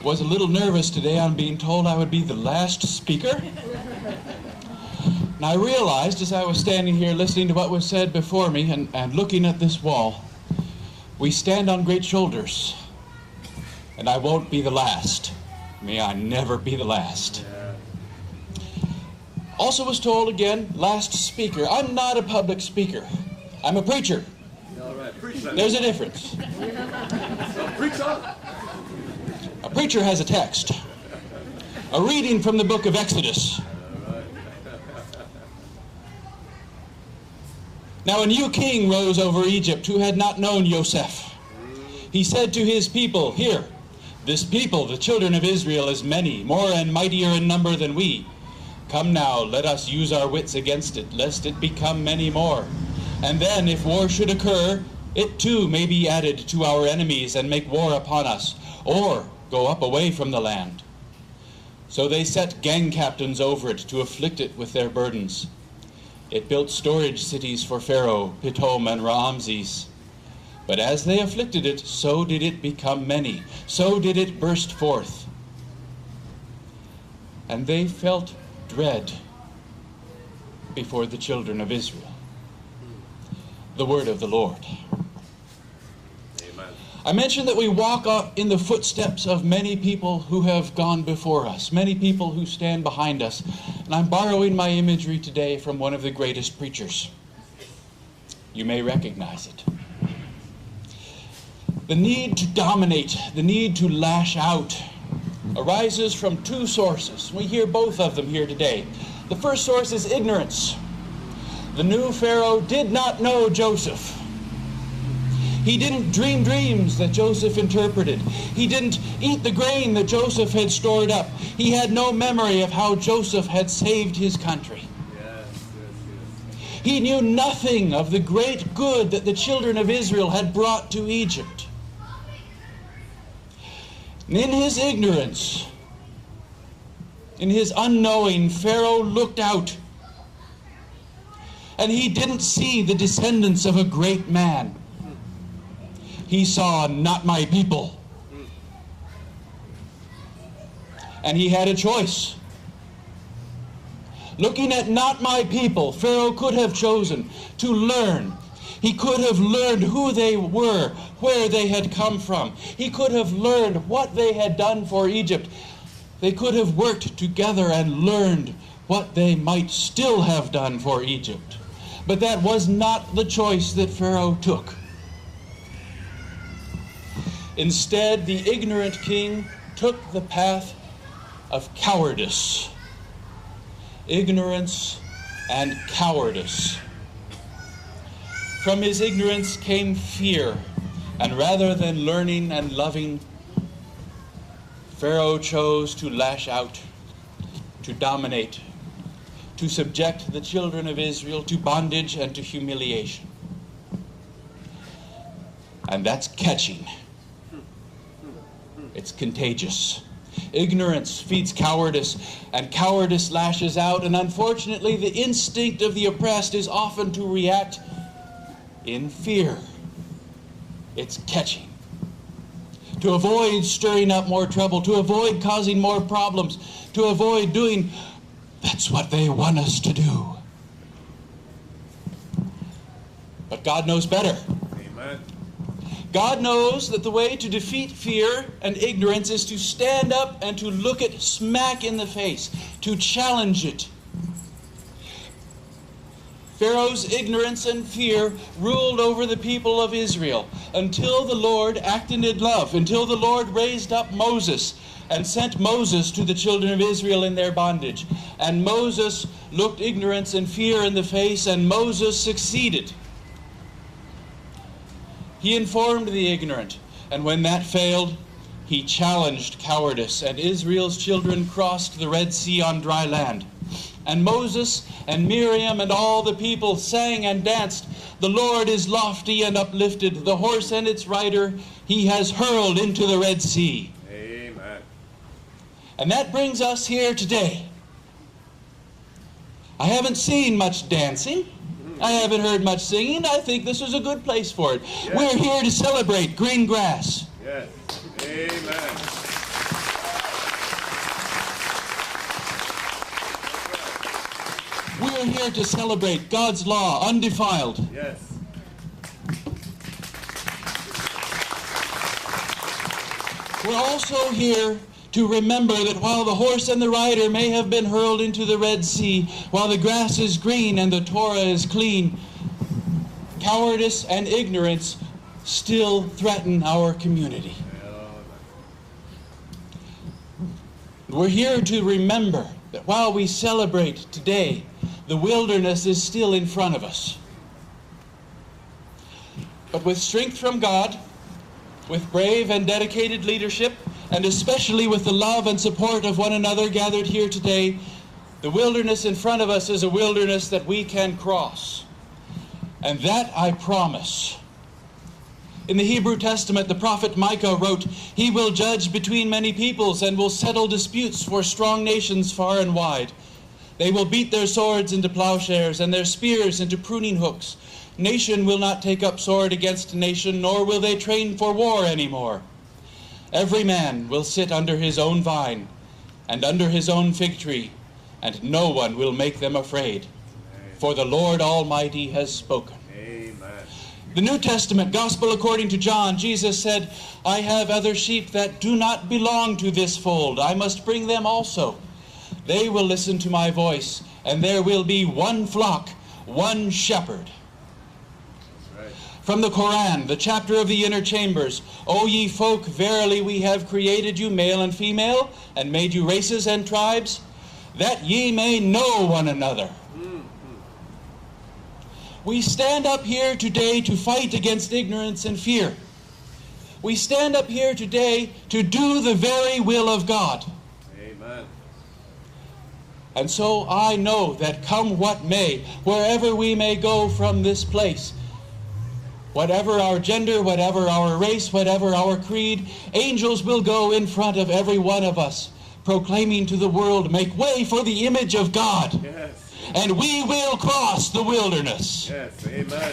Was a little nervous today on being told I would be the last speaker. And I realized as I was standing here listening to what was said before me and looking at this wall, we stand on great shoulders, and I won't be the last. May I never be the last. Also was told again, last speaker. I'm not a public speaker. I'm a preacher. All right, preach that. There's a difference. So preach on. A preacher has a text. A reading from the book of Exodus. Now a new king rose over Egypt who had not known Joseph. He said to his people, "Here, this people, the children of Israel, is many, more and mightier in number than we. Come now, let us use our wits against it, lest it become many more. And then, if war should occur, it too may be added to our enemies and make war upon us, or go up away from the land." So they set gang captains over it to afflict it with their burdens. It built storage cities for Pharaoh, Pithom and Ramses. But as they afflicted it, so did it become many. So did it burst forth. And they felt dread before the children of Israel. The word of the Lord. Amen. I mentioned that we walk up in the footsteps of many people who have gone before us, many people who stand behind us. And I'm borrowing my imagery today from one of the greatest preachers. You may recognize it. The need to dominate, the need to lash out, arises from two sources. We hear both of them here today. The first source is ignorance. The new Pharaoh did not know Joseph. He didn't dream dreams that Joseph interpreted. He didn't eat the grain that Joseph had stored up. He had no memory of how Joseph had saved his country. Yes. He knew nothing of the great good that the children of Israel had brought to Egypt. And in his ignorance, in his unknowing, Pharaoh looked out. And he didn't see the descendants of a great man. He saw, "Not my people." And he had a choice. Looking at "not my people," Pharaoh could have chosen to learn. He could have learned who they were, where they had come from. He could have learned what they had done for Egypt. They could have worked together and learned what they might still have done for Egypt. But that was not the choice that Pharaoh took. Instead, the ignorant king took the path of cowardice. Ignorance and cowardice. From his ignorance came fear, and rather than learning and loving, Pharaoh chose to lash out, to dominate, to subject the children of Israel to bondage and to humiliation. And that's catching. It's contagious. Ignorance feeds cowardice, and cowardice lashes out, and unfortunately the instinct of the oppressed is often to react in fear. It's catching. To avoid stirring up more trouble, to avoid causing more problems, to avoid doing, that's what they want us to do. But God knows better. Amen. God knows that the way to defeat fear and ignorance is to stand up and to look it smack in the face, to challenge it. Pharaoh's ignorance and fear ruled over the people of Israel until the Lord acted in love, until the Lord raised up Moses and sent Moses to the children of Israel in their bondage. And Moses looked ignorance and fear in the face, and Moses succeeded. He informed the ignorant, and when that failed, he challenged cowardice, and Israel's children crossed the Red Sea on dry land. And Moses and Miriam and all the people sang and danced, "The Lord is lofty and uplifted, the horse and its rider he has hurled into the Red Sea." Amen. And that brings us here today. I haven't seen much dancing. I haven't heard much singing. I think this is a good place for it. Yes. We're here to celebrate green grass. Yes. Amen. We're here to celebrate God's law undefiled. Yes. We're also here to remember that while the horse and the rider may have been hurled into the Red Sea, while the grass is green and the Torah is clean, cowardice and ignorance still threaten our community. We're here to remember that while we celebrate today, the wilderness is still in front of us. But with strength from God, with brave and dedicated leadership, and especially with the love and support of one another gathered here today, the wilderness in front of us is a wilderness that we can cross. And that I promise. In the Hebrew Testament, the prophet Micah wrote, "He will judge between many peoples and will settle disputes for strong nations far and wide. They will beat their swords into plowshares and their spears into pruning hooks. Nation will not take up sword against nation, nor will they train for war anymore. Every man will sit under his own vine and under his own fig tree, and no one will make them afraid. For the Lord Almighty has spoken." Amen. The New Testament, Gospel according to John, Jesus said, "I have other sheep that do not belong to this fold. I must bring them also. They will listen to my voice, and there will be one flock, one shepherd." That's right. From the Quran, the chapter of the inner chambers, "O ye folk, verily we have created you male and female, and made you races and tribes, that ye may know one another." We stand up here today to fight against ignorance and fear. We stand up here today to do the very will of God. Amen. And so I know that come what may, wherever we may go from this place, whatever our gender, whatever our race, whatever our creed, angels will go in front of every one of us, proclaiming to the world, "Make way for the image of God." Yes. And we will cross the wilderness. Yes. Amen.